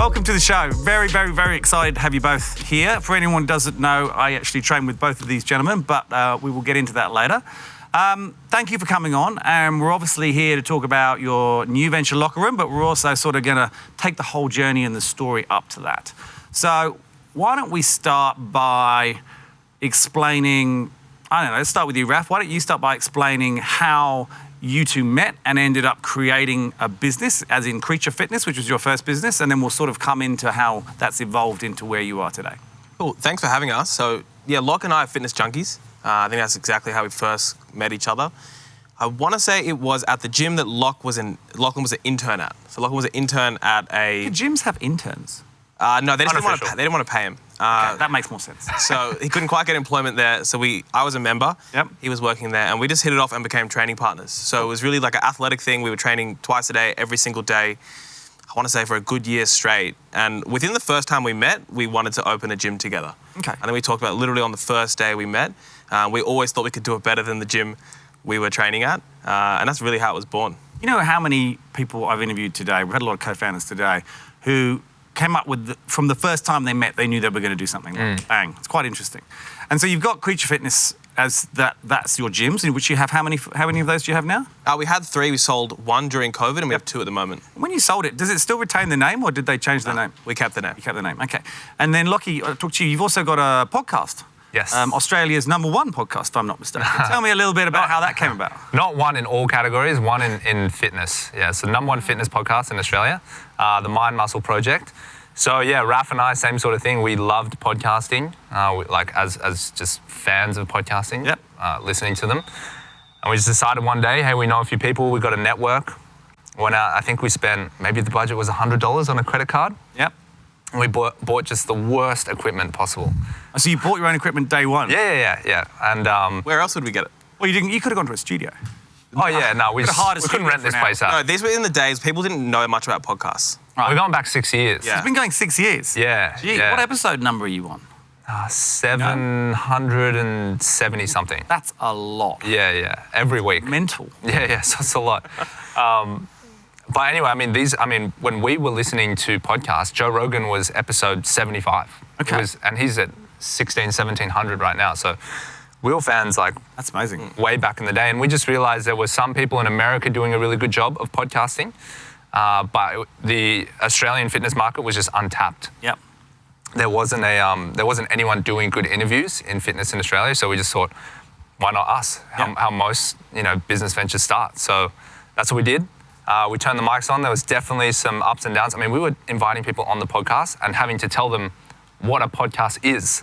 Welcome to the show. Very, very, very excited to have you both here. For anyone who doesn't know, I actually train with both of these gentlemen, but we will get into that later. Thank you for coming on. We're obviously here to talk about your new venture, Locker Room, but we're also sort of going to take the whole journey and the story up to that. So why don't we start by explaining, I don't know, let's start with you, Raph. Why don't you start by explaining how you two met and ended up creating a business, as in Creature Fitness, which was your first business, and then we'll sort of come into how that's evolved into where you are today. Cool, thanks for having us. So yeah, Locke and I are fitness junkies. I think that's exactly how we first met each other. I want to say it was at the gym that Lachlan was an intern at. So Lachlan was an intern at a... Do gyms have interns? No, they didn't want to pay him. Okay, that makes more sense. So he couldn't quite get employment there. So I was a member. Yep. He was working there, and we just hit it off and became training partners. So it was really like an athletic thing. We were training twice a day, every single day. I want to say for a good year straight. And within the first time we met, we wanted to open a gym together. Okay. And then we talked about literally on the first day we met. We always thought we could do it better than the gym we were training at. And that's really how it was born. You know how many people I've interviewed today, we've had a lot of co-founders today, who came up with, from the first time they met, they knew they were going to do something. Bang. It's quite interesting. And so you've got Creature Fitness as that's your gyms, in which you have, how many of those do you have now? We had 3. We sold 1 during COVID, and we have 2 at the moment. When you sold it, does it still retain the name, or did they change the name? We kept the name. You kept the name, okay. And then, Lockie, I'll talk to you. You've also got a podcast. Yes. Australia's #1 podcast, if I'm not mistaken. Tell me a little bit about how that came about. Not one in all categories, one in fitness. Yeah, so #1 fitness podcast in Australia, the Mind Muscle Project. So yeah, Raph and I, same sort of thing. We loved podcasting, as just fans of podcasting. Yep. Listening to them. And we just decided one day, hey, we know a few people, we've got a network. Went out, I think we spent, maybe the budget was $100 on a credit card. Yep. And we bought just the worst equipment possible. So you bought your own equipment day one? Yeah. And where else would we get it? Well, you could have gone to a studio. Oh yeah, no, we couldn't rent this place out. No, these were in the days people didn't know much about podcasts. Right. We're going back 6 years. Yeah. It's been going 6 years. Yeah. Gee, yeah. What episode number are you on? 770 something. That's a lot. Yeah. Every week. Mental. Yeah, so it's a lot. But anyway, when we were listening to podcasts, Joe Rogan was episode 75. Okay. And he's at 1700 right now. So we were fans that's amazing. Way back in the day. And we just realized there were some people in America doing a really good job of podcasting. But the Australian fitness market was just untapped. Yep. There wasn't anyone doing good interviews in fitness in Australia. So we just thought, why not us? How most business ventures start. So that's what we did. We turned the mics on. There was definitely some ups and downs. We were inviting people on the podcast and having to tell them what a podcast is.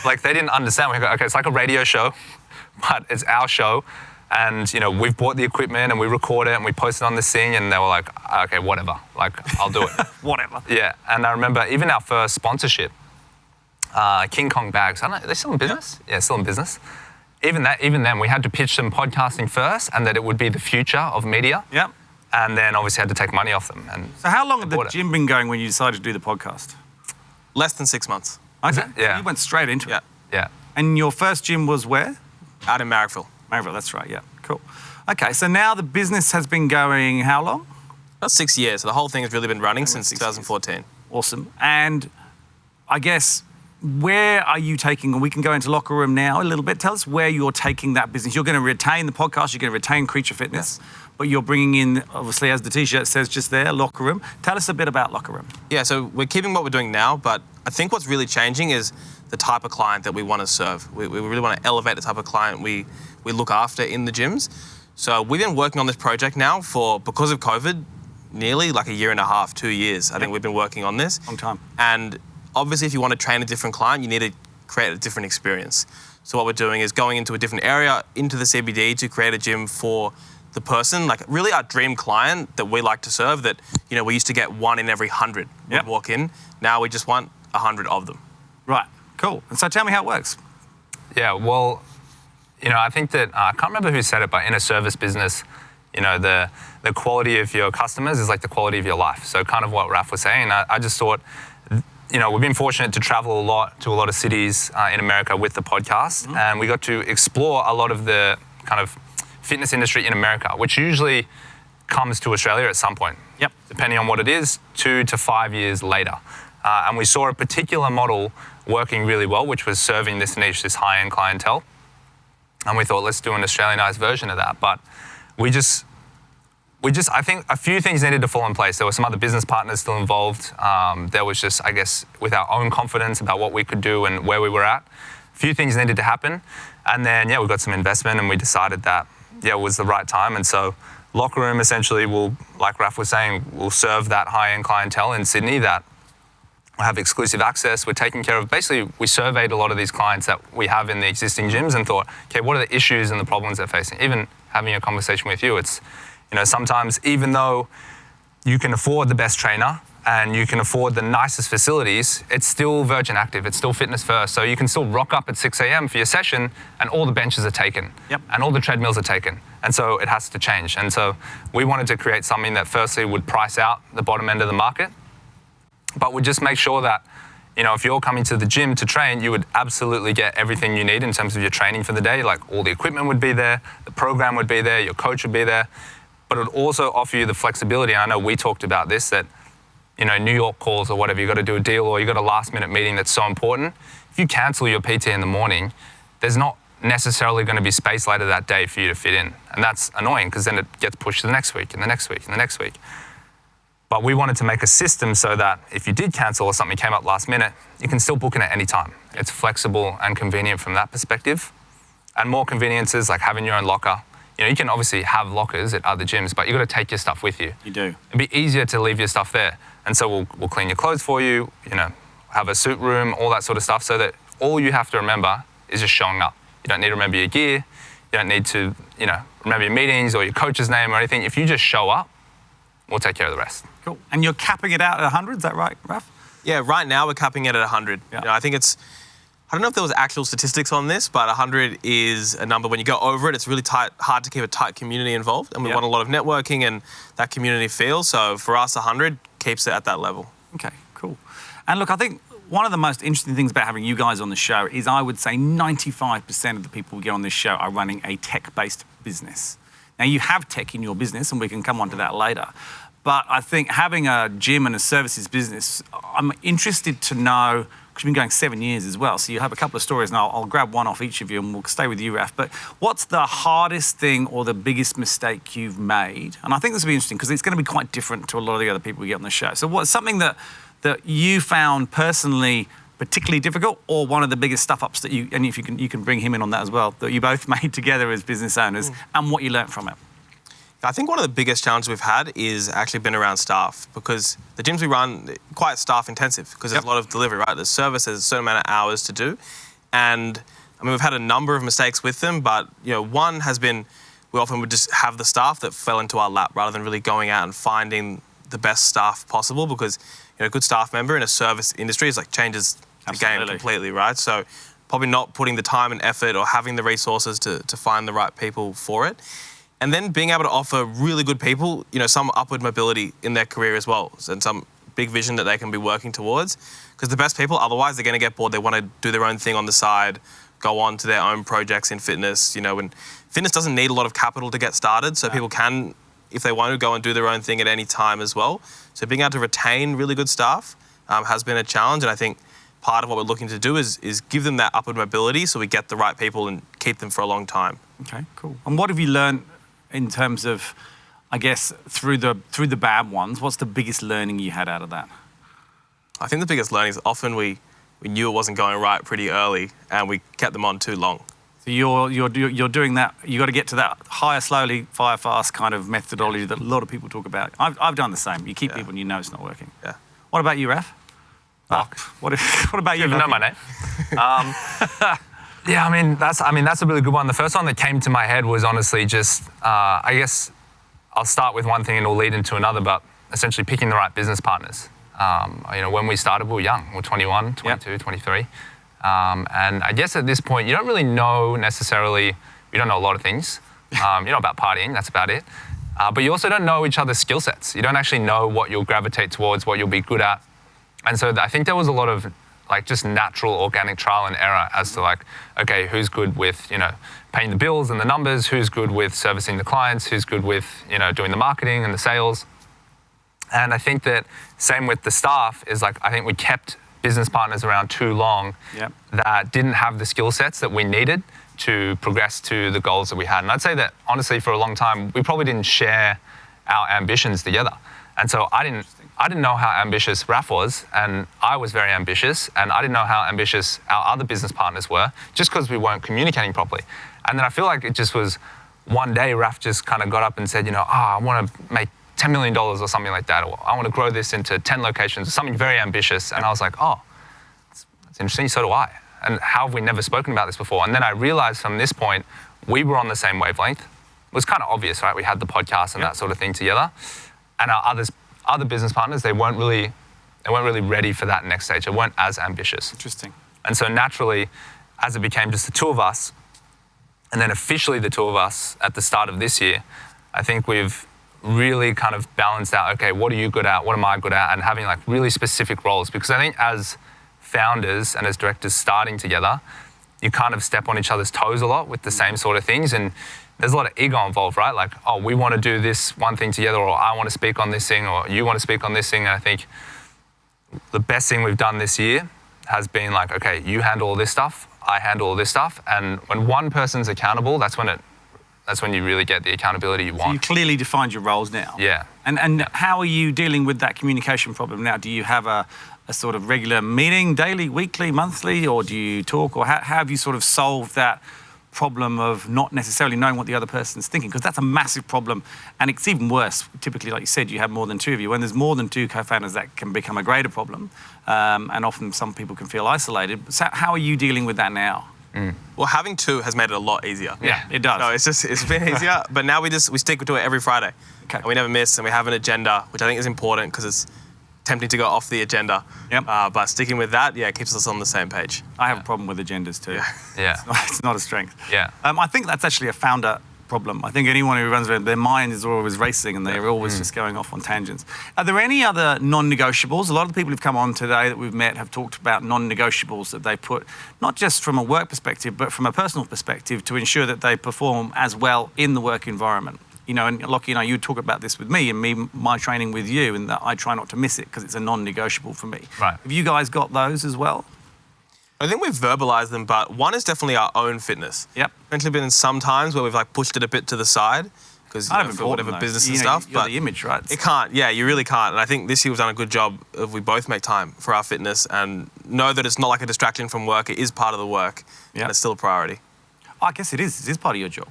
They didn't understand. We go, okay, it's like a radio show, but it's our show. And, we've bought the equipment and we record it and we post it on this thing. And they were like, okay, whatever. I'll do it. Whatever. Yeah. And I remember even our first sponsorship, King Kong Bags. I don't know, are they still in business? Yeah, still in business. Even then, we had to pitch them podcasting first and that it would be the future of media. Yep. And then obviously had to take money off them. And so how long had the gym been going when you decided to do the podcast? Less than 6 months. Okay. Yeah. So you went straight into it. Yeah. And your first gym was where? Out in Marrickville. Marrickville, that's right, yeah. Cool. Okay, so now the business has been going how long? About 6 years. So the whole thing has really been running since 2014. Awesome. And I guess, where are you taking, and we can go into Locker Room now a little bit. Tell us where you're taking that business. You're going to retain the podcast, you're going to retain Creature Fitness, but you're bringing in, obviously, as the T-shirt says just there, Locker Room. Tell us a bit about Locker Room. Yeah, so we're keeping what we're doing now, but I think what's really changing is the type of client that we want to serve. We really want to elevate the type of client we look after in the gyms. So we've been working on this project now because of COVID, nearly a year and a half, 2 years. I think we've been working on this. Long time. And obviously, if you want to train a different client, you need to create a different experience. So what we're doing is going into a different area, into the CBD, to create a gym for the person, really our dream client that we like to serve, that, we used to get 1 in every 100 would walk in. Now we just want 100 of them. Right, cool. And so tell me how it works. Yeah, well, I think that, I can't remember who said it, but in a service business, the quality of your customers is like the quality of your life. So kind of what Raph was saying, I just thought, we've been fortunate to travel a lot to a lot of cities in America with the podcast, and we got to explore a lot of the kind of fitness industry in America, which usually comes to Australia at some point. Yep. Depending on what it is, 2 to 5 years later. And we saw a particular model working really well, which was serving this niche, this high-end clientele. And we thought, let's do an Australianized version of that. But I think a few things needed to fall in place. There were some other business partners still involved. There was just, I guess, with our own confidence about what we could do and where we were at, a few things needed to happen. And then, we got some investment and we decided that, it was the right time. And so Locker Room essentially will, like Raph was saying, will serve that high-end clientele in Sydney that will have exclusive access. We're taking care of, basically, we surveyed a lot of these clients that we have in the existing gyms and thought, okay, what are the issues and the problems they're facing? Even having a conversation with you, it's, sometimes even though you can afford the best trainer and you can afford the nicest facilities, it's still Virgin Active, it's still Fitness First. So you can still rock up at 6 a.m. for your session and all the benches are taken. Yep. And all the treadmills are taken. And so it has to change. And so we wanted to create something that firstly would price out the bottom end of the market, but would just make sure that, if you're coming to the gym to train, you would absolutely get everything you need in terms of your training for the day. Like all the equipment would be there, the program would be there, your coach would be there, but it would also offer you the flexibility. I know we talked about this, that New York calls or whatever, you got to do a deal or you got a last minute meeting that's so important. If you cancel your PT in the morning, there's not necessarily going to be space later that day for you to fit in. And that's annoying because then it gets pushed to the next week and the next week and the next week. But we wanted to make a system so that if you did cancel or something came up last minute, you can still book in at any time. It's flexible and convenient from that perspective. And more conveniences like having your own locker. You can obviously have lockers at other gyms, but you've got to take your stuff with you. You do. It'd be easier to leave your stuff there. And so we'll clean your clothes for you, have a suit room, all that sort of stuff, so that all you have to remember is just showing up. You don't need to remember your gear. You don't need to, remember your meetings or your coach's name or anything. If you just show up, we'll take care of the rest. Cool. And you're capping it out at 100, is that right, Raph? Yeah, right now we're capping it at 100. Yeah. I think I don't know if there was actual statistics on this, but 100 is a number. When you go over it, it's really hard to keep a tight community involved. And we want a lot of networking and that community feel. So for us, 100 keeps it at that level. Okay, cool. And look, I think one of the most interesting things about having you guys on the show is I would say 95% of the people we get on this show are running a tech-based business. Now, you have tech in your business, and we can come on to that later. But I think having a gym and a services business, I'm interested to know, because you've been going 7 years as well, so you have a couple of stories, and I'll grab one off each of you, and we'll stay with you, Raph. But what's the hardest thing or the biggest mistake you've made? And I think this will be interesting, because it's going to be quite different to a lot of the other people we get on the show. So what's something that you found personally particularly difficult, or one of the biggest stuff-ups that you, and if you can bring him in on that as well, that you both made together as business owners, and what you learnt from it? I think one of the biggest challenges we've had is actually been around staff, because the gyms we run quite staff intensive, because there's a lot of delivery, right? There's service, there's a certain amount of hours to do. And we've had a number of mistakes with them, but one has been, we often would just have the staff that fell into our lap rather than really going out and finding the best staff possible, because a good staff member in a service industry is changes the game completely, right? So probably not putting the time and effort or having the resources to find the right people for it. And then being able to offer really good people, some upward mobility in their career as well, and some big vision that they can be working towards. Because the best people, otherwise they're going to get bored. They want to do their own thing on the side, go on to their own projects in fitness. And fitness doesn't need a lot of capital to get started, so people can, if they want to, go and do their own thing at any time as well. So being able to retain really good staff has been a challenge, and I think part of what we're looking to do is give them that upward mobility so we get the right people and keep them for a long time. Okay, cool. And what have you learned in terms of, I guess, through the bad ones? What's the biggest learning you had out of that? I think the biggest learning is often we knew it wasn't going right pretty early, and we kept them on too long. So you're doing that. You got to get to that hire slowly, fire fast kind of methodology that a lot of people talk about. I've done the same. You keep people and you know it's not working. Yeah. What about you, Raph? Mark. What about you? You know my name. Yeah, that's a really good one. The first one that came to my head was honestly just, I guess I'll start with one thing and it'll lead into another, but essentially picking the right business partners. When we started, we were young. We were 21, 22, 23. And I guess at this point, you don't really know necessarily, you don't know a lot of things. You know about partying, that's about it. But you also don't know each other's skill sets. You don't actually know what you'll gravitate towards, what you'll be good at. And so I think there was a lot of like just natural organic trial and error as to like, okay, who's good with, paying the bills and the numbers, who's good with servicing the clients, who's good with, doing the marketing and the sales. And I think that same with the staff is like, I think we kept business partners around too long that didn't have the skill sets that we needed to progress to the goals that we had. And I'd say that honestly, for a long time, we probably didn't share our ambitions together. And so I didn't know how ambitious Raph was, and I was very ambitious, and I didn't know how ambitious our other business partners were, just because we weren't communicating properly. And then I feel like it just was one day Raph just kind of got up and said, I want to make $10 million or something like that, or I want to grow this into 10 locations, or something very ambitious. And I was like, oh, that's interesting, so do I. And how have we never spoken about this before? And then I realized from this point, we were on the same wavelength. It was kind of obvious, right? We had the podcast and that sort of thing together. And our other business partners, they weren't really ready for that next stage. They weren't as ambitious. Interesting. And so naturally, as it became just the two of us, and then officially the two of us at the start of this year, I think we've really kind of balanced out, okay, what are you good at? What am I good at? And having like really specific roles. Because I think as founders and as directors starting together, you kind of step on each other's toes a lot with the same sort of things. And there's a lot of ego involved, right? Like, oh, we want to do this one thing together, or I want to speak on this thing, or you want to speak on this thing. And I think the best thing we've done this year has been like, okay, you handle all this stuff, I handle all this stuff. And when one person's accountable, that's when you really get the accountability you want. So you clearly defined your roles now. Yeah. And how are you dealing with that communication problem now? Do you have a sort of regular meeting, daily, weekly, monthly, or do you talk, or how have you sort of solved that problem of not necessarily knowing what the other person's thinking? Because that's a massive problem, and it's even worse. Typically, like you said, you have more than two of you. When there's more than two co-founders, that can become a greater problem, and often some people can feel isolated. So how are you dealing with that now? Well, having two has made it a lot easier. Yeah, it does. No, it's been easier, but now we stick to it every Friday. Okay. And we never miss, and we have an agenda, which I think is important because it's tempting to go off the agenda. Yep. But sticking with that, keeps us on the same page. I have a problem with agendas too. Yeah. It's not a strength. Yeah. I think that's actually a founder problem. I think anyone who runs around, their mind is always racing and they're always just going off on tangents. Are there any other non-negotiables? A lot of the people who've come on today that we've met have talked about non-negotiables that they put, not just from a work perspective, but from a personal perspective to ensure that they perform as well in the work environment. And Lockie, you talk about this with me and my training with you, and that I try not to miss it because it's a non-negotiable for me. Right. Have you guys got those as well? I think we've verbalized them, but one is definitely our own fitness. Yep. Potentially been some times where we've pushed it a bit to the side because for whatever business and stuff. You're but the image, right? It can't. Yeah, you really can't. And I think this year we've done a good job of we both make time for our fitness and know that it's not like a distraction from work. It is part of the work, and it's still a priority. I guess it is. It is part of your job.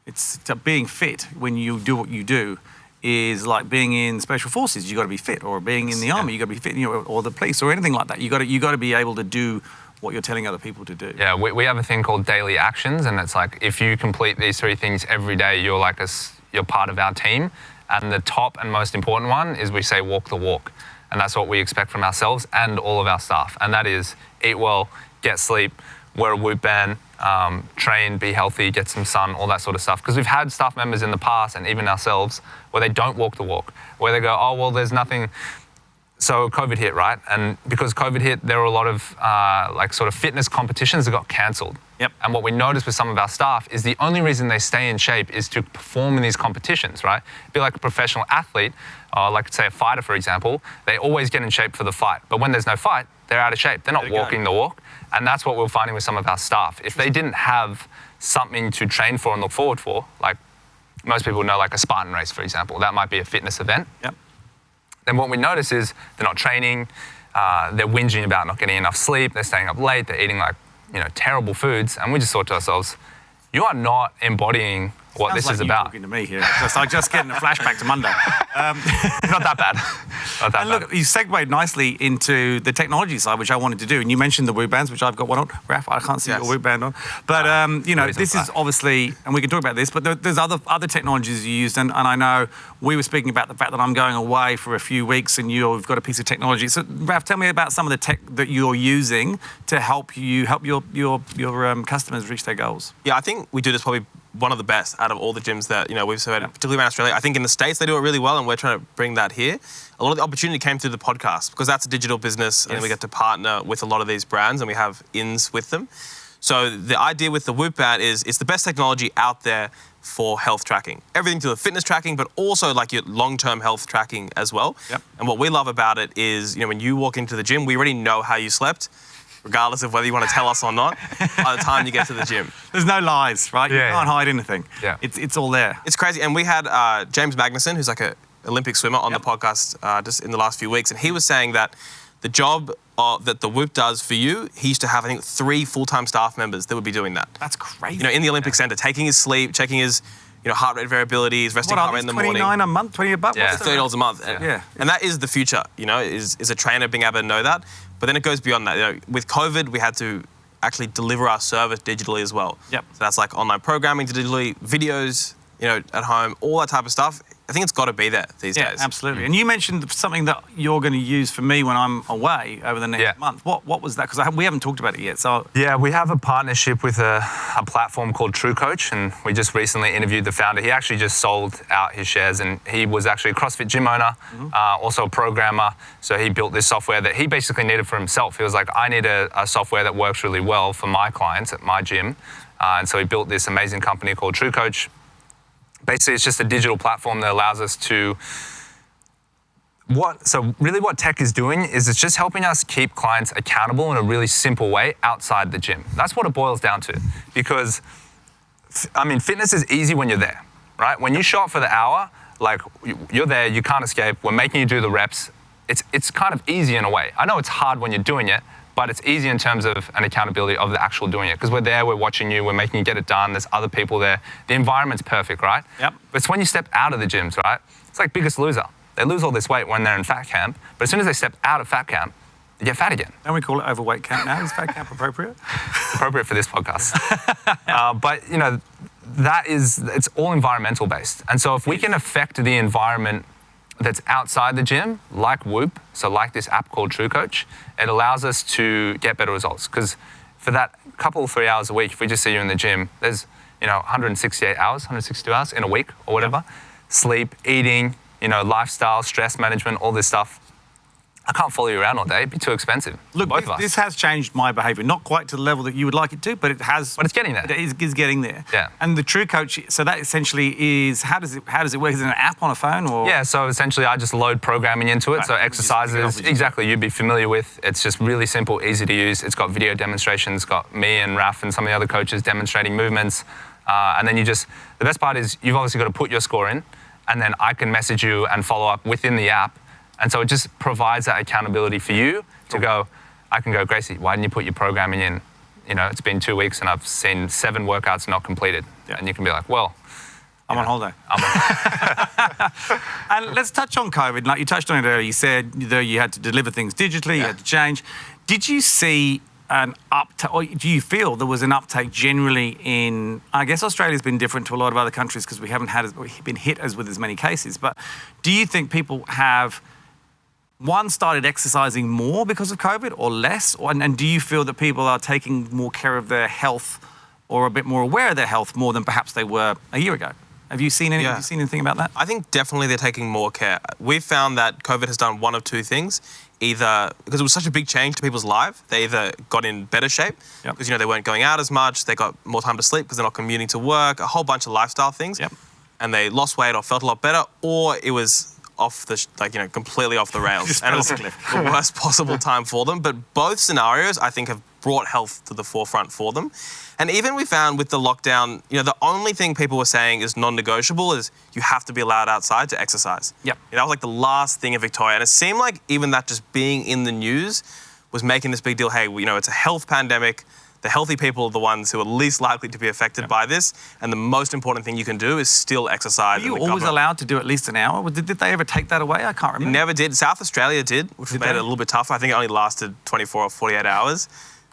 It's being fit when you do what you do is like being in special forces. You got to be fit, or being in the army, you got to be fit, or the police, or anything like that. You got to be able to do what you're telling other people to do. Yeah, we have a thing called daily actions, and it's like if you complete these three things every day, you're part of our team. And the top and most important one is we say walk the walk, and that's what we expect from ourselves and all of our staff. And that is eat well, get sleep, wear a Whoop band, train, be healthy, get some sun, all that sort of stuff. Because we've had staff members in the past, and even ourselves, where they don't walk the walk, where they go, oh, well, there's nothing. So COVID hit, right? And because COVID hit, there were a lot of sort of fitness competitions that got cancelled. Yep. And what we noticed with some of our staff is the only reason they stay in shape is to perform in these competitions, right? Be like a professional athlete, like say a fighter, for example, they always get in shape for the fight. But when there's no fight, they're out of shape. They're not walking the walk. And that's what we're finding with some of our staff. If they didn't have something to train for and look forward for, like most people know, like a Spartan race, for example, that might be a fitness event. Yep. Then what we notice is they're not training, they're whinging about not getting enough sleep, they're staying up late, they're eating terrible foods. And we just thought to ourselves, you are not embodying what this is about. Talking to me here. I just getting a flashback to Monday. Not that bad. Not that and look, you segued nicely into the technology side, which I wanted to do. And you mentioned the Whoop bands, which I've got one on. Raph, I can't see your Whoop band on. But, this is obviously, and we can talk about this, but there's other technologies you used. And I know we were speaking about the fact that I'm going away for a few weeks and you've got a piece of technology. So, Raph, tell me about some of the tech that you're using to help your customers reach their goals. Yeah, I think we do this probably one of the best out of all the gyms that we've surveyed, particularly around Australia. I think in the States they do it really well, and we're trying to bring that here. A lot of the opportunity came through the podcast because that's a digital business, and we get to partner with a lot of these brands, and we have ins with them. So the idea with the Whoop Band is it's the best technology out there for health tracking. Everything to the fitness tracking, but also like your long-term health tracking as well. Yep. And what we love about it is, when you walk into the gym, we already know how you slept, regardless of whether you want to tell us or not, by the time you get to the gym. There's no lies, right? You Yeah, can't yeah. hide anything. Yeah. It's all there. It's crazy. And we had James Magnuson, who's like an Olympic swimmer, on the podcast just in the last few weeks. And he was saying that the job that the Whoop does for you, he used to have, I think, 3 full-time staff members that would be doing that. That's crazy. In the Olympic Centre, taking his sleep, checking his heart rate variability, his resting What heart are rate in these, the morning. $29 a month, $20 Yeah. What's the $30 a month. Yeah. And that is the future, is a trainer being able to know that. But then it goes beyond that. With COVID, we had to actually deliver our service digitally as well. Yep. So that's like online programming digitally, videos, at home, all that type of stuff. I think it's got to be there these Yeah, days. absolutely. And you mentioned something that you're going to use for me when I'm away over the next month. What was that? Because we haven't talked about it yet. So Yeah, we have a partnership with a platform called True Coach, and we just recently interviewed the founder. He actually just sold out his shares, and he was actually a CrossFit gym owner, also a programmer. So he built this software that he basically needed for himself. He was like, I need a software that works really well for my clients at my gym. And so he built this amazing company called True Coach. Basically, it's just a digital platform that allows us to what tech is doing is it's just helping us keep clients accountable in a really simple way outside the gym. That's what it boils down to. Because, fitness is easy when you're there, right? When you show up for the hour, like you're there, you can't escape, we're making you do the reps. It's kind of easy in a way. I know it's hard when you're doing it, but it's easy in terms of an accountability of the actual doing it. Because we're there, we're watching you, we're making you get it done, there's other people there. The environment's perfect, right? Yep. But it's when you step out of the gyms, right? It's like Biggest Loser. They lose all this weight when they're in fat camp, but as soon as they step out of fat camp, they get fat again. don't we call it overweight camp now? Is fat camp appropriate? Appropriate for this podcast. But it's all environmental based. And so if we can affect the environment that's outside the gym, like Whoop, so like this app called True Coach, it allows us to get better results. Because for that couple, 3 hours a week, if we just see you in the gym, there's 168 hours, 162 hours in a week or whatever. Sleep, eating, lifestyle, stress management, all this stuff. I can't follow you around all day. It'd be too expensive. Look, both of us. this has changed my behaviour. Not quite to the level that you would like it to, but it has. But it's getting there. It is getting there. Yeah. And the True Coach, so that essentially is, how does it work? Is it an app on a phone or? Yeah, so essentially I just load programming into it. Right. So exercises, exactly, you'd be familiar with. It's just really simple, easy to use. It's got video demonstrations, got me and Raph and some of the other coaches demonstrating movements. And then the best part is you've obviously got to put your score in, and then I can message you and follow up within the app. And so it just provides that accountability for you to go, I can go, Gracie, why didn't you put your programming in? It's been 2 weeks and I've seen 7 workouts not completed. Yeah. And you can be like, well, I'm on holiday. And let's touch on COVID. Like you touched on it earlier, you said that you had to deliver things digitally, you had to change. Did you see an uptake, or do you feel there was an uptake generally in, I guess Australia's been different to a lot of other countries because we haven't been hit with as many cases, but do you think people have, one, started exercising more because of COVID or less? And do you feel that people are taking more care of their health or a bit more aware of their health more than perhaps they were a year ago? Have you seen anything about that? I think definitely they're taking more care. We've found that COVID has done one of two things. Either, because it was such a big change to people's lives, they either got in better shape, because they weren't going out as much, they got more time to sleep because they're not commuting to work, a whole bunch of lifestyle things, and they lost weight or felt a lot better, or it was off the, completely off the rails. And it was the worst possible time for them. But both scenarios, I think, have brought health to the forefront for them. And even we found with the lockdown, the only thing people were saying is non-negotiable is you have to be allowed outside to exercise. Yep. That was like the last thing in Victoria. And it seemed like even that just being in the news was making this big deal. Hey, it's a health pandemic. The healthy people are the ones who are least likely to be affected by this. And the most important thing you can do is still exercise. Are you always allowed to do at least an hour? Did they ever take that away? I can't remember. Never did. South Australia did, which made it a little bit tougher. I think it only lasted 24 or 48 hours.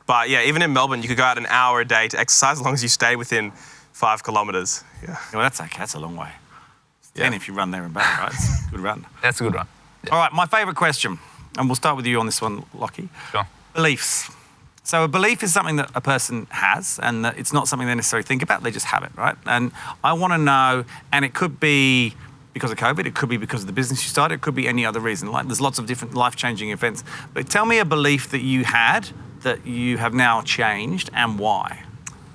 But yeah, even in Melbourne, you could go out an hour a day to exercise as long as you stay within 5 kilometres. Yeah. Well, that's okay. That's a long way. It's 10 if you run there and back, right? It's a good run. That's a good run. Yeah. All right, my favourite question, and we'll start with you on this one, Lockie. Sure. Beliefs. So a belief is something that a person has, and that it's not something they necessarily think about, they just have it, right? And I want to know, and it could be because of COVID, it could be because of the business you started, it could be any other reason. Like, there's lots of different life-changing events. But tell me a belief that you had that you have now changed, and why.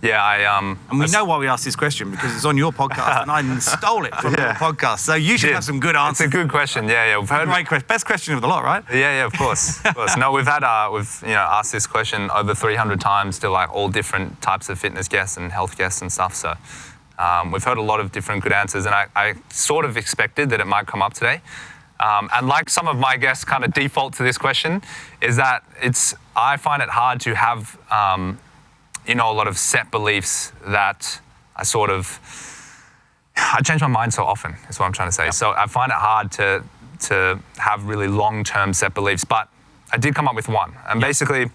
Yeah, And we know why we asked this question, because it's on your podcast and I stole it from your podcast. So you should have some good answers. It's a good question. Yeah. We've heard Best question of the lot, right? Yeah, of course. No, we've asked this question over 300 times to like all different types of fitness guests and health guests and stuff. So we've heard a lot of different good answers, and I sort of expected that it might come up today. And like some of my guests kind of default to this question, is that I find it hard to have a lot of set beliefs that I change my mind so often, is what I'm trying to say. Yep. So I find it hard to have really long-term set beliefs, but I did come up with one. And basically,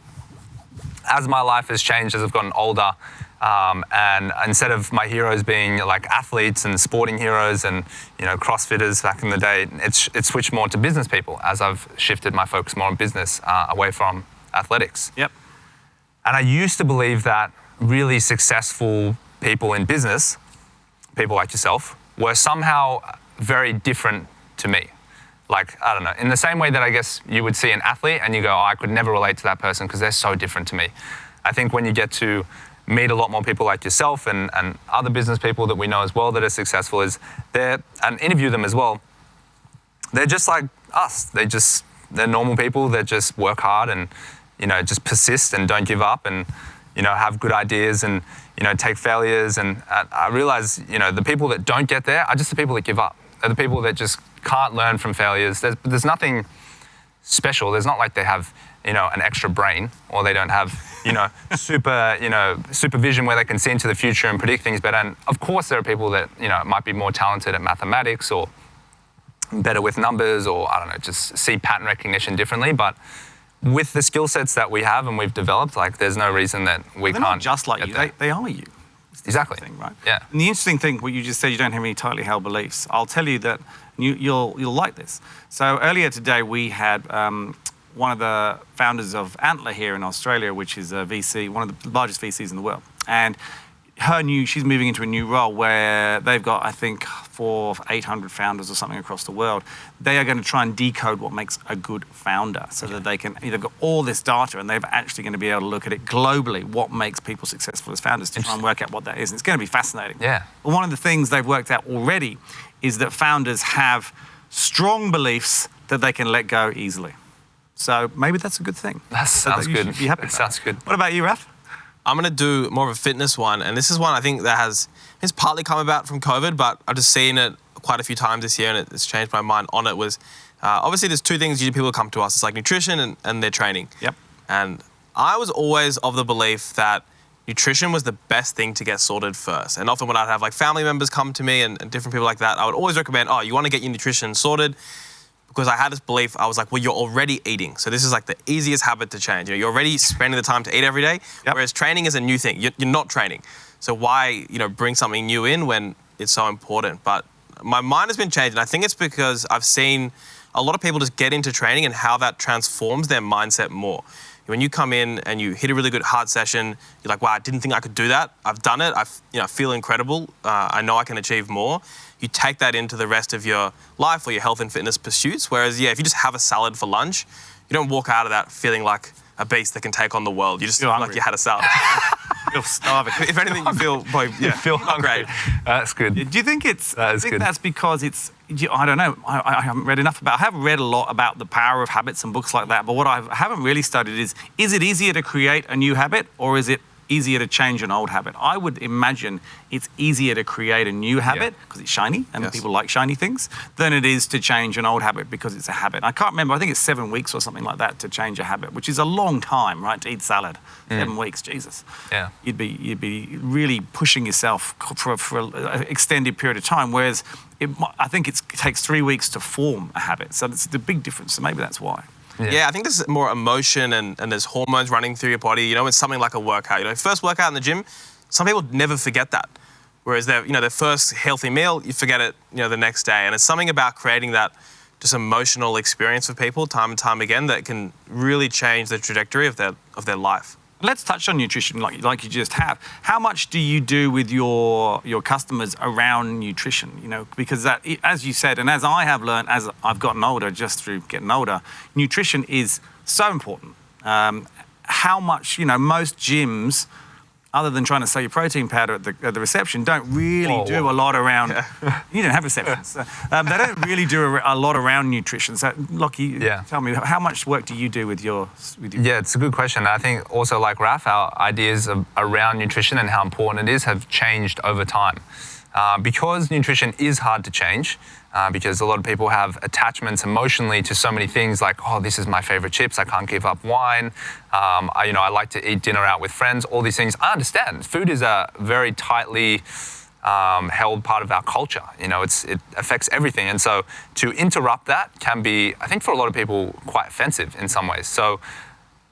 as my life has changed, as I've gotten older, and instead of my heroes being like athletes and sporting heroes and, CrossFitters back in the day, it's switched more to business people as I've shifted my focus more on business, away from athletics. Yep. And I used to believe that really successful people in business, people like yourself, were somehow very different to me. Like, I don't know, in the same way that I guess you would see an athlete and you go, oh, I could never relate to that person because they're so different to me. I think when you get to meet a lot more people like yourself and other business people that we know as well that are successful, and interview them as well, they're just like us. They're normal people that just work hard and just persist and don't give up and, have good ideas and, take failures. And I realize, the people that don't get there are just the people that give up. They're the people that just can't learn from failures. There's nothing special. There's not like they have, an extra brain, or they don't have, supervision where they can see into the future and predict things better. And of course there are people that, might be more talented at mathematics or better with numbers, or I don't know, just see pattern recognition differently. But with the skill sets that we have and we've developed, like, there's no reason that we can't. They're not just like you, they are you. Exactly. Thing, right? Yeah. And the interesting thing, what you just said, you don't have any tightly held beliefs. I'll tell you that you'll like this. So earlier today we had one of the founders of Antler here in Australia, which is a VC, one of the largest VCs in the world, and she's moving into a new role where they've got, I think, 800 founders or something across the world. They are going to try and decode what makes a good founder, so that they've got all this data and they're actually going to be able to look at it globally, what makes people successful as founders, to try and work out what that is. And it's going to be fascinating. Yeah. But one of the things they've worked out already is that founders have strong beliefs that they can let go easily. So maybe that's a good thing. That sounds good. You should be happy. That sounds good. What about you, Raph? I'm going to do more of a fitness one. And this is one I think it's partly come about from COVID, but I've just seen it quite a few times this year, and it's changed my mind on it. Was obviously there's two things usually people come to us. It's like nutrition and their training. Yep. And I was always of the belief that nutrition was the best thing to get sorted first. And often when I'd have like family members come to me and different people like that, I would always recommend, you want to get your nutrition sorted? Because I had this belief, I was like, well, you're already eating. So this is like the easiest habit to change. You're already spending the time to eat every day, whereas training is a new thing. You're not training. So why, bring something new in when it's so important? But my mind has been changed, and I think it's because I've seen a lot of people just get into training and how that transforms their mindset more. When you come in and you hit a really good hard session, you're like, wow, I didn't think I could do that. I've done it. I feel incredible. I know I can achieve more. You take that into the rest of your life or your health and fitness pursuits. Whereas, if you just have a salad for lunch, you don't walk out of that feeling like a beast that can take on the world. You just feel like you had a salad. You're starving. If anything, you feel hungry. Great. That's good. Do you think that's because it's, I don't know, I haven't read enough about, I have read a lot about the power of habits and books like that, but what I haven't really studied is it easier to create a new habit, or is it easier to change an old habit? I would imagine it's easier to create a new habit because it's shiny and people like shiny things, than it is to change an old habit because it's a habit. I can't remember, I think it's 7 weeks or something like that to change a habit, which is a long time, right, to eat salad. 7 weeks, Jesus. Yeah. You'd be really pushing yourself for an extended period of time, whereas I think it takes 3 weeks to form a habit. So it's the big difference, so maybe that's why. Yeah, I think there's more emotion and there's hormones running through your body. It's something like a workout. First workout in the gym, some people never forget that. Whereas their first healthy meal, you forget it, the next day. And it's something about creating that just emotional experience for people time and time again that can really change the trajectory of their life. Let's touch on nutrition like you just have. How much do you do with your customers around nutrition? You know, because that, as you said, and as I have learned as I've gotten older, just through getting older, nutrition is so important. How much, you know, most gyms, other than trying to sell your protein powder at the reception, don't really do a lot around. You don't have receptions. They don't really do a lot around nutrition. So, Lockie, tell me, how much work do you do with your? Yeah, it's a good question. I think also, like Raph, our ideas around nutrition and how important it is have changed over time. Because nutrition is hard to change, because a lot of people have attachments emotionally to so many things like, oh, this is my favorite chips, I can't give up wine, I like to eat dinner out with friends, all these things. I understand. Food is a very tightly held part of our culture. You know, it affects everything. And so to interrupt that can be, I think for a lot of people, quite offensive in some ways. So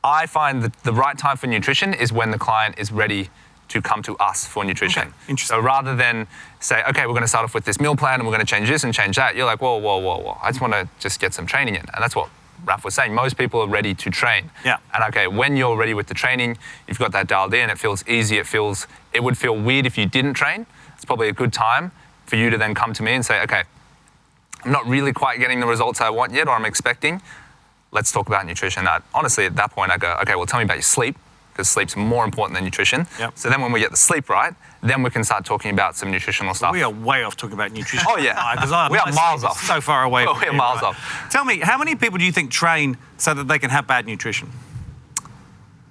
I find that the right time for nutrition is when the client is ready to come to us for nutrition. Okay, interesting. So rather than say, okay, we're going to start off with this meal plan and we're going to change this and change that, you're like, whoa. I just want to just get some training in. And that's what Raph was saying. Most people are ready to train. Yeah. And okay, when you're ready with the training, you've got that dialed in, it feels easy, it would feel weird if you didn't train. It's probably a good time for you to then come to me and say, okay, I'm not really quite getting the results I want yet or I'm expecting. Let's talk about nutrition. Honestly, at that point, I go, okay, well, tell me about your sleep, because sleep's more important than nutrition. Yep. So then when we get the sleep right, then we can start talking about some nutritional stuff. We are way off talking about nutrition. Oh, yeah. We are miles off. So far away. We are miles off. Tell me, how many people do you think train so that they can have bad nutrition?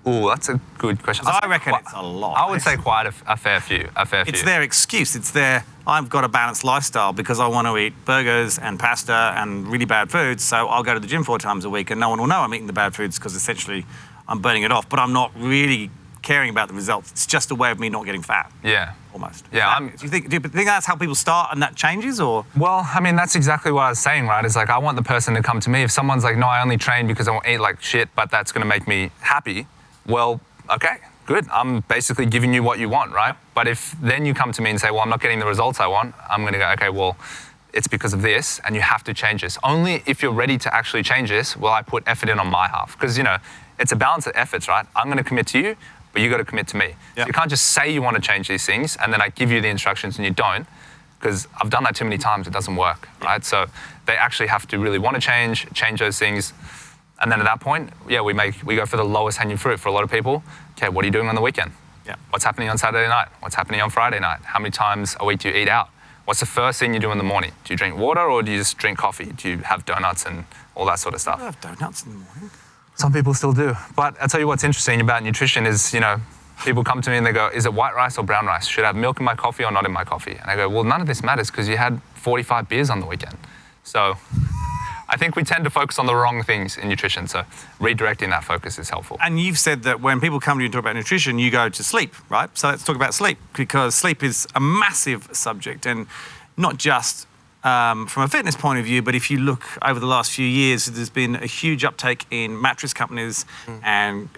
Oh, that's a good question. I reckon it's a lot. I would say quite a fair few. It's their excuse. It's their, I've got a balanced lifestyle because I want to eat burgers and pasta and really bad foods, so I'll go to the gym 4 times a week and no one will know I'm eating the bad foods because essentially I'm burning it off, but I'm not really caring about the results. It's just a way of me not getting fat. Yeah. Almost. Yeah. Do you think that's how people start and that changes, or? Well, I mean, that's exactly what I was saying, right? It's like, I want the person to come to me. If someone's like, no, I only train because I won't eat like shit, but that's going to make me happy. Well, okay, good. I'm basically giving you what you want, right? But if then you come to me and say, well, I'm not getting the results I want, I'm going to go, okay, well, it's because of this and you have to change this. Only if you're ready to actually change this will I put effort in on my half. Because, you know, it's a balance of efforts, right? I'm going to commit to you, but you got to commit to me. Yeah. So you can't just say you want to change these things and then I give you the instructions and you don't, because I've done that too many times. It doesn't work, right? So they actually have to really want to change those things. And then at that point, yeah, we go for the lowest hanging fruit for a lot of people. Okay, what are you doing on the weekend? Yeah. What's happening on Saturday night? What's happening on Friday night? How many times a week do you eat out? What's the first thing you do in the morning? Do you drink water or do you just drink coffee? Do you have donuts and all that sort of stuff? I have donuts in the morning. Some people still do. But I'll tell you what's interesting about nutrition is, you know, people come to me and they go, is it white rice or brown rice? Should I have milk in my coffee or not in my coffee? And I go, well, none of this matters because you had 45 beers on the weekend. So I think we tend to focus on the wrong things in nutrition. So redirecting that focus is helpful. And you've said that when people come to you and talk about nutrition, you go to sleep, right? So let's talk about sleep, because sleep is a massive subject, and not just from a fitness point of view, but if you look over the last few years, there's been a huge uptake in mattress companies and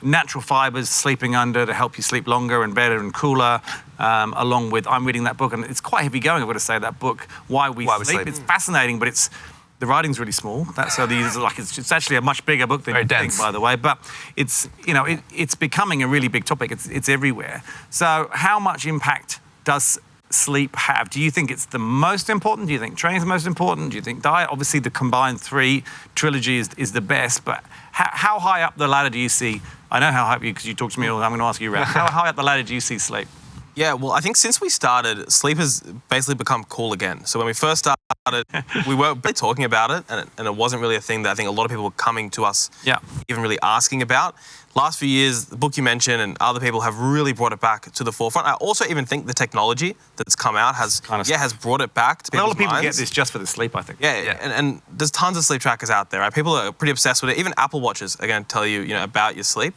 natural fibers sleeping under to help you sleep longer and better and cooler, along with, I'm reading that book, and it's quite heavy going, I've got to say, that book, Why We Sleep. It's fascinating, but the writing's really small. It's actually a much bigger book than you think, by the way. But it's, you know, it's becoming a really big topic. It's everywhere. So how much impact does sleep have? Do you think it's the most important? Do you think training's the most important? Do you think diet? Obviously, the combined 3 trilogy is the best. But how high up the ladder do you see? I know how high up because you talk to me all the time. I'm going to ask you, Ralph. How high up the ladder do you see sleep? Yeah, well, I think since we started, sleep has basically become cool again. So when we first started, we weren't really talking about it, and it wasn't really a thing that I think a lot of people were coming to us, even really asking about. Last few years, the book you mentioned and other people have really brought it back to the forefront. I also even think the technology that's come out has brought it back to people's minds. A lot of people get this just for the sleep, I think. Yeah. And there's tons of sleep trackers out there, right? People are pretty obsessed with it. Even Apple Watches are going to tell you, about your sleep.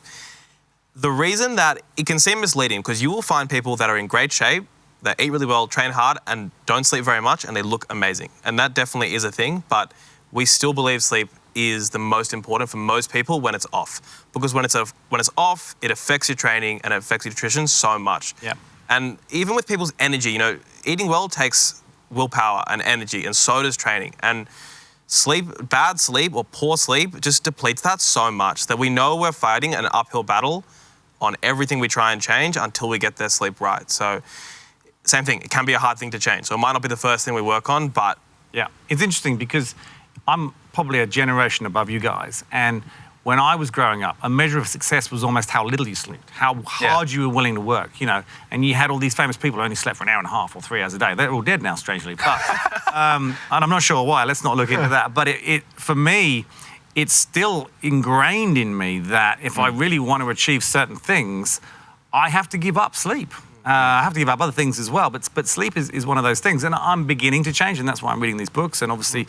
The reason that it can seem misleading, because you will find people that are in great shape, that eat really well, train hard, and don't sleep very much, and they look amazing. And that definitely is a thing, but we still believe sleep is the most important for most people when it's off. Because when it's off, it affects your training and it affects your nutrition so much. Yeah. And even with people's energy, eating well takes willpower and energy, and so does training. And bad sleep or poor sleep just depletes that so much that we know we're fighting an uphill battle on everything we try and change until we get their sleep right. So same thing, it can be a hard thing to change. So it might not be the first thing we work on, but... Yeah, it's interesting because I'm probably a generation above you guys. And when I was growing up, a measure of success was almost how little you slept, how hard you were willing to work, you know. And you had all these famous people who only slept for an hour and a half or 3 hours a day. They're all dead now, strangely. But, and I'm not sure why, let's not look into that. But for me, it's still ingrained in me that if I really want to achieve certain things, I have to give up sleep. I have to give up other things as well, but sleep is one of those things. And I'm beginning to change, and that's why I'm reading these books. And obviously,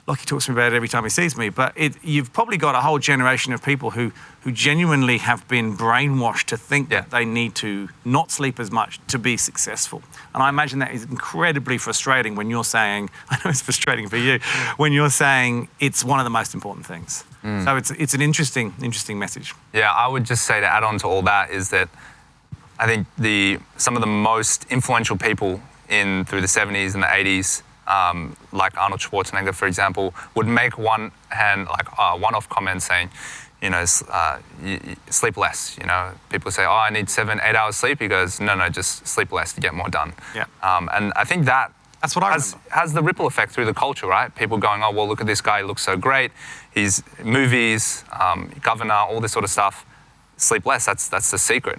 Lockie talks to me about it every time he sees me. But you've probably got a whole generation of people who genuinely have been brainwashed to think that they need to not sleep as much to be successful. And I imagine that is incredibly frustrating when you're saying, I know it's frustrating for you, when you're saying it's one of the most important things. So it's an interesting message. Yeah, I would just say to add on to all that is that I think some of the most influential people through the 70s and the 80s, like Arnold Schwarzenegger, for example, would make one-off comments saying, you know, sleep less. You know, people say, oh, I need 7-8 hours sleep. He goes, no, just sleep less to get more done. Yeah. And I think that's what has the ripple effect through the culture, right? People going, oh, well, look at this guy, he looks so great. He's movies, governor, all this sort of stuff. Sleep less, that's the secret.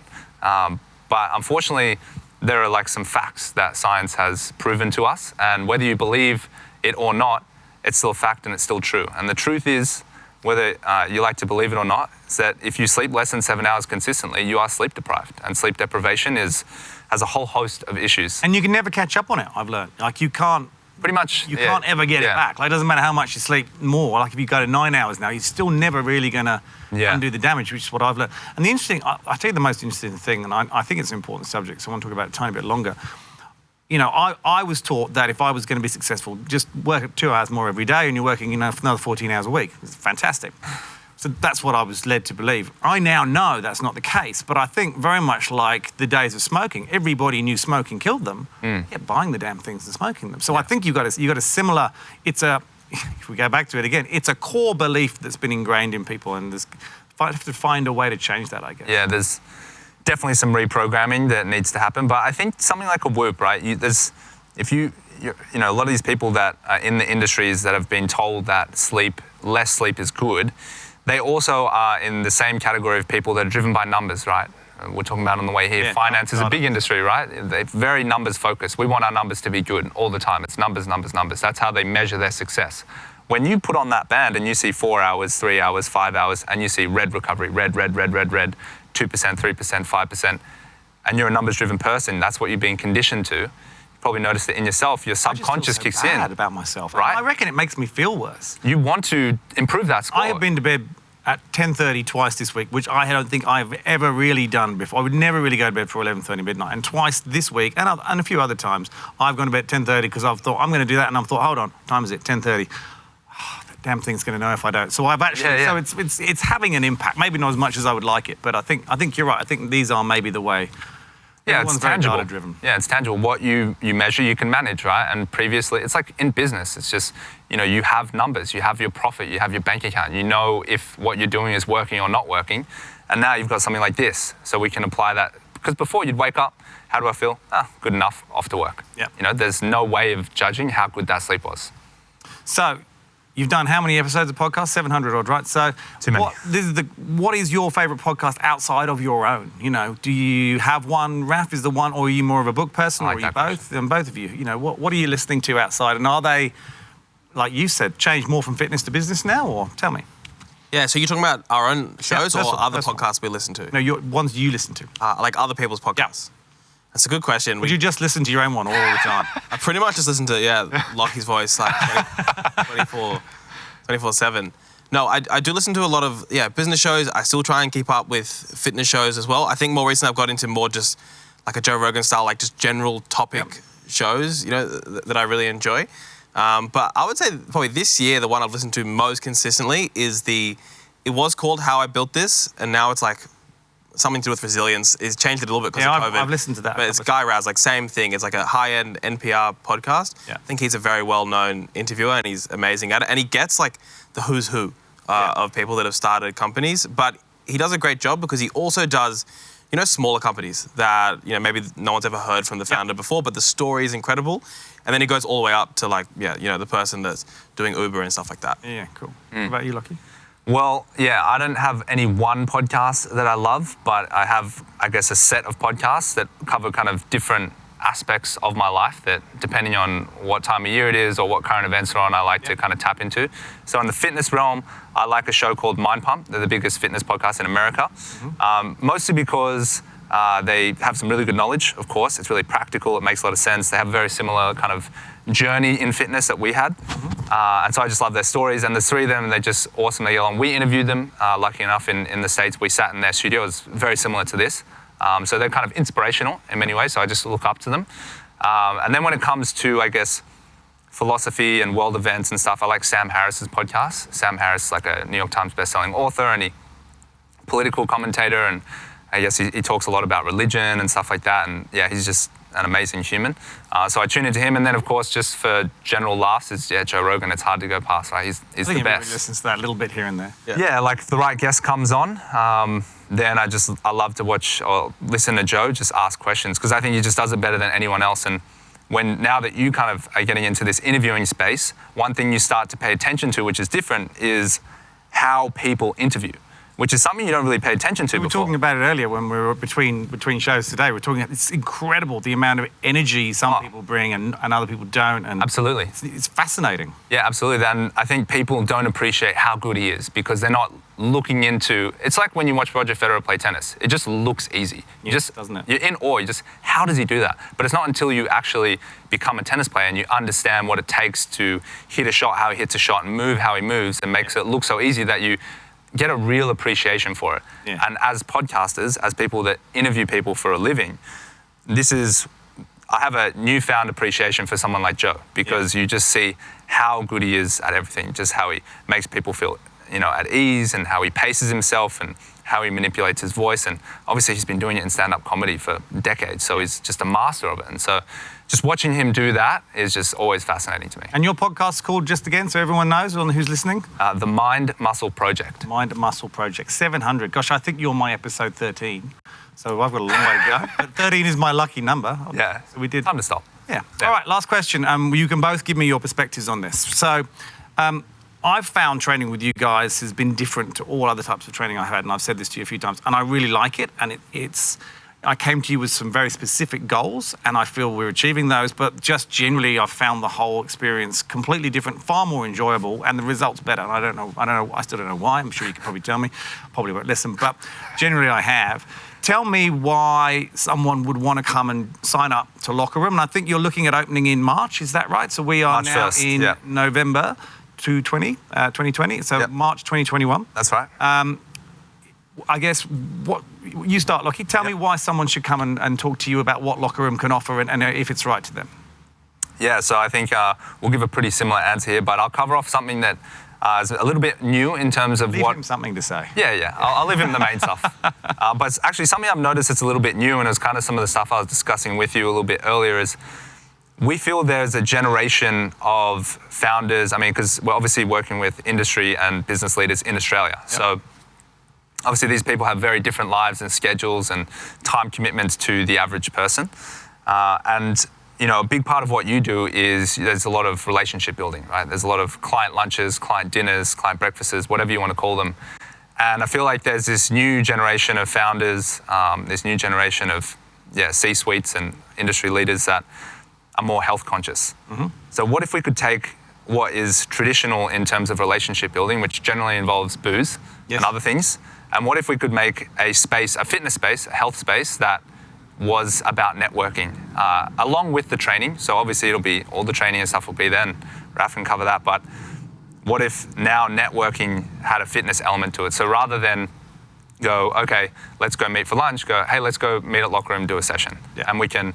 But unfortunately, there are like some facts that science has proven to us, and whether you believe it or not, it's still a fact and it's still true. And the truth is, whether you like to believe it or not, is that if you sleep less than 7 hours consistently, you are sleep deprived. And sleep deprivation has a whole host of issues. And you can never catch up on it, I've learned. Like you can't can't ever get it back. Like it doesn't matter how much you sleep more. Like if you go to 9 hours now, you're still never really gonna undo the damage, which is what I've learned. And the interesting, I tell you the most interesting thing, and I think it's an important subject, so I want to talk about it a tiny bit longer. You know, I was taught that if I was going to be successful, just work 2 hours more every day and you're working, you know, for another 14 hours a week. It's fantastic. So that's what I was led to believe. I now know that's not the case, but I think very much like the days of smoking, everybody knew smoking killed them, yet buying the damn things and smoking them. So I think you've got a similar, if we go back to it again, it's a core belief that's been ingrained in people, and I have to find a way to change that, I guess. Yeah, there's definitely some reprogramming that needs to happen, but I think something like a Whoop, right? You know, a lot of these people that are in the industries that have been told that less sleep is good, they also are in the same category of people that are driven by numbers, right? We're talking about on the way here. Yeah, finance is a big industry, right? They're very numbers focused. We want our numbers to be good all the time. It's numbers, numbers, numbers. That's how they measure their success. When you put on that band and you see 4 hours, 3 hours, 5 hours, and you see red recovery, red, 2%, 3%, 5%, and you're a numbers-driven person, that's what you're being conditioned to. You probably notice that in yourself, your subconscious kicks in. I bad about myself. Right? I reckon it makes me feel worse. You want to improve that score. I have been to bed at 10:30 twice this week, which I don't think I've ever really done before. I would never really go to bed for 11:30 midnight. And twice this week, and a few other times, I've gone to bed at 10:30 because I've thought, I'm going to do that, and I've thought, hold on, what time is it? 10:30. Oh, that damn thing's going to know if I don't. So I've actually, so it's having an impact. Maybe not as much as I would like it, but I think you're right. I think these are maybe the way. Yeah, it's tangible. Yeah, it's tangible. What you measure, you can manage, right? And previously, it's like in business. It's just, you know, you have numbers, you have your profit, you have your bank account. You know if what you're doing is working or not working. And now you've got something like this, so we can apply that. Because before you'd wake up, how do I feel? Good enough, off to work. Yeah. You know, there's no way of judging how good that sleep was. So, you've done how many episodes of podcasts? 700 odd, right? So, too many. What is your favourite podcast outside of your own? You know, do you have one? Raph is the one, or are you more of a book person, or are you both? And both of you, you know, what are you listening to outside? And are they, like you said, changed more from fitness to business now, or tell me? Yeah, so you're talking about our own shows or other podcasts we listen to? No, ones you listen to. Like other people's podcasts. Yeah. That's a good question. Would you just listen to your own one all the time? I pretty much just listen to, Lockie's voice, like 24/7. No, I do listen to a lot of, business shows. I still try and keep up with fitness shows as well. I think more recently I've got into more just like a Joe Rogan style, like just general topic shows, you know, that I really enjoy. But I would say probably this year, the one I've listened to most consistently is it was called How I Built This, and now it's like something to do with resilience. It's changed it a little bit because of COVID. I've listened to that. But it's Guy Raz, like same thing. It's like a high-end NPR podcast. Yeah. I think he's a very well-known interviewer and he's amazing at it. And he gets like the who's who of people that have started companies. But he does a great job because he also does you know, smaller companies that, you know, maybe no one's ever heard from the founder before, but the story is incredible. And then it goes all the way up to like, you know, the person that's doing Uber and stuff like that. Yeah, cool. What about you, Lockie? Well, yeah, I don't have any one podcast that I love, but I have, I guess, a set of podcasts that cover kind of different aspects of my life that, depending on what time of year it is or what current events are on, I like to kind of tap into. So in the fitness realm, I like a show called Mind Pump. They're the biggest fitness podcast in America, mostly because they have some really good knowledge, of course. It's really practical. It makes a lot of sense. They have a very similar kind of journey in fitness that we had. And so I just love their stories. And there's three of them, and they're just awesome. They get along. We interviewed them, lucky enough, in the States. We sat in their studio. It was very similar to this. So they're kind of inspirational in many ways. So I just look up to them. And then when it comes to, I guess, philosophy and world events and stuff, I like Sam Harris's podcast. Sam Harris is like a New York Times bestselling author and he political commentator, and I guess he talks a lot about religion and stuff like that. And yeah, he's just an amazing human. So I tune into him. And then, of course, just for general laughs, is Joe Rogan. It's hard to go past, right? He's the best. Everybody listens to that a little bit here and there. Yeah, like if the right guest comes on, then I love to watch or listen to Joe just ask questions, because I think he just does it better than anyone else. And now that you kind of are getting into this interviewing space, one thing you start to pay attention to, which is different, is how people interview, which is something you don't really pay attention to We were before. talking about it earlier when we were between shows today. We're talking, it's incredible the amount of energy some people bring and other people don't. And Absolutely. It's fascinating. Yeah, absolutely. And I think people don't appreciate how good he is because they're not looking into. It's like when you watch Roger Federer play tennis. It just looks easy. Doesn't it? You're in awe. How does he do that? But it's not until you actually become a tennis player and you understand what it takes to hit a shot, how he hits a shot, and move how he moves, and makes it look so easy that you get a real appreciation for it. Yeah. And as podcasters, as people that interview people for a living, I have a newfound appreciation for someone like Joe, because you just see how good he is at everything, just how he makes people feel, at ease, and how he paces himself and how he manipulates his voice. And obviously he's been doing it in stand-up comedy for decades, so he's just a master of it. And so just watching him do that is just always fascinating to me. And your podcast's called, just again, so everyone knows who's listening? The Mind Muscle Project. Mind Muscle Project, 700. Gosh, I think you're my episode 13. So I've got a long way to go. But 13 is my lucky number. Yeah, so we did. Time to stop. Yeah. All right, last question. You can both give me your perspectives on this. So I've found training with you guys has been different to all other types of training I've had, and I've said this to you a few times, and I really like it. And I came to you with some very specific goals, and I feel we're achieving those, but just generally I've found the whole experience completely different, far more enjoyable, and the results better. And I still don't know why. I'm sure you could probably tell me. Probably won't listen, but generally I have. Tell me why someone would want to come and sign up to Locker Room. And I think you're looking at opening in March, is that right? So we are March now 1st, in November 2020, so March 2021. That's right. I guess you start, Lockie. Tell me why someone should come and talk to you about what Locker Room can offer and if it's right to them. Yeah, so I think we'll give a pretty similar answer here, but I'll cover off something that is a little bit new in terms of Leave him something to say. Yeah. I'll leave him the main stuff. But it's actually something I've noticed that's a little bit new, and it's kind of some of the stuff I was discussing with you a little bit earlier, is we feel there's a generation of founders, because we're obviously working with industry and business leaders in Australia. Yep. So obviously these people have very different lives and schedules and time commitments to the average person. And a big part of what you do is there's a lot of relationship building, right? There's a lot of client lunches, client dinners, client breakfasts, whatever you want to call them. And I feel like there's this new generation of founders, this new generation of C-suites and industry leaders that are more health conscious. Mm-hmm. So what if we could take what is traditional in terms of relationship building, which generally involves booze and other things, and what if we could make a fitness space, a health space that was about networking, along with the training. So obviously all the training and stuff will be there, and Raph can cover that, but what if now networking had a fitness element to it? So rather than go, okay, let's go meet for lunch, go, hey, let's go meet at Locker Room, do a session. Yeah. And we can,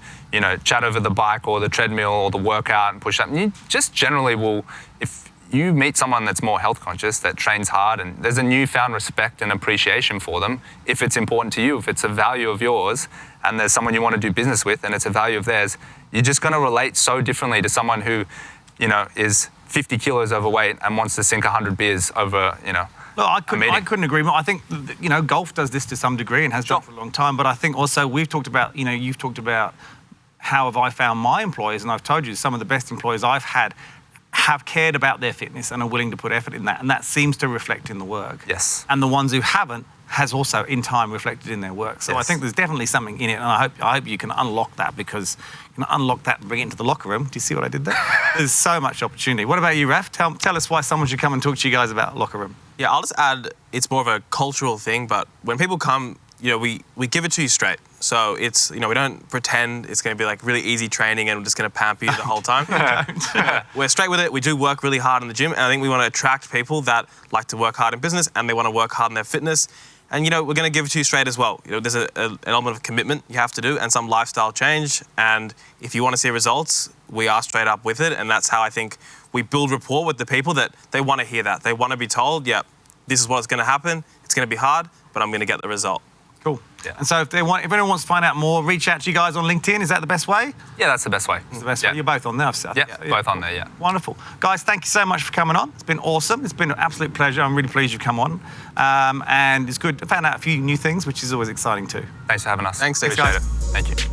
chat over the bike or the treadmill or the workout and push up. And you just generally will, if you meet someone that's more health conscious, that trains hard, and there's a newfound respect and appreciation for them, if it's important to you, if it's a value of yours, and there's someone you want to do business with and it's a value of theirs, you're just going to relate so differently to someone who, is 50 kilos overweight and wants to sink 100 beers over, Look, I couldn't agree more. I think, golf does this to some degree and has done for a long time. But I think also we've talked about, you've talked about how have I found my employees, and I've told you some of the best employees I've had have cared about their fitness and are willing to put effort in that, and that seems to reflect in the work. Yes. And the ones who haven't has also, in time, reflected in their work. So I think there's definitely something in it, and I hope you can unlock that, because you can unlock that and bring it into the locker room. Do you see what I did there? There's so much opportunity. What about you, Raph? Tell us why someone should come and talk to you guys about locker room. Yeah, I'll just add, it's more of a cultural thing, but when people come, we give it to you straight. So it's, we don't pretend it's going to be like really easy training and we're just going to pamper you the whole time. We're straight with it. We do work really hard in the gym, and I think we want to attract people that like to work hard in business and they want to work hard in their fitness. And, we're going to give it to you straight as well. There's an element of commitment you have to do and some lifestyle change. And if you want to see results, we are straight up with it. And that's how I think we build rapport with the people, that they want to hear that. They want to be told, yeah, this is what's going to happen. It's going to be hard, but I'm going to get the result. Cool. Yeah. And so if anyone wants to find out more, reach out to you guys on LinkedIn. Is that the best way? Yeah, that's the best way. It's the best way. You're both on there. Yeah, both on there, yeah. Wonderful. Guys, thank you so much for coming on. It's been awesome. It's been an absolute pleasure. I'm really pleased you've come on. And it's good. I found out a few new things, which is always exciting too. Thanks for having us. Thanks, guys. Appreciate it. Thank you.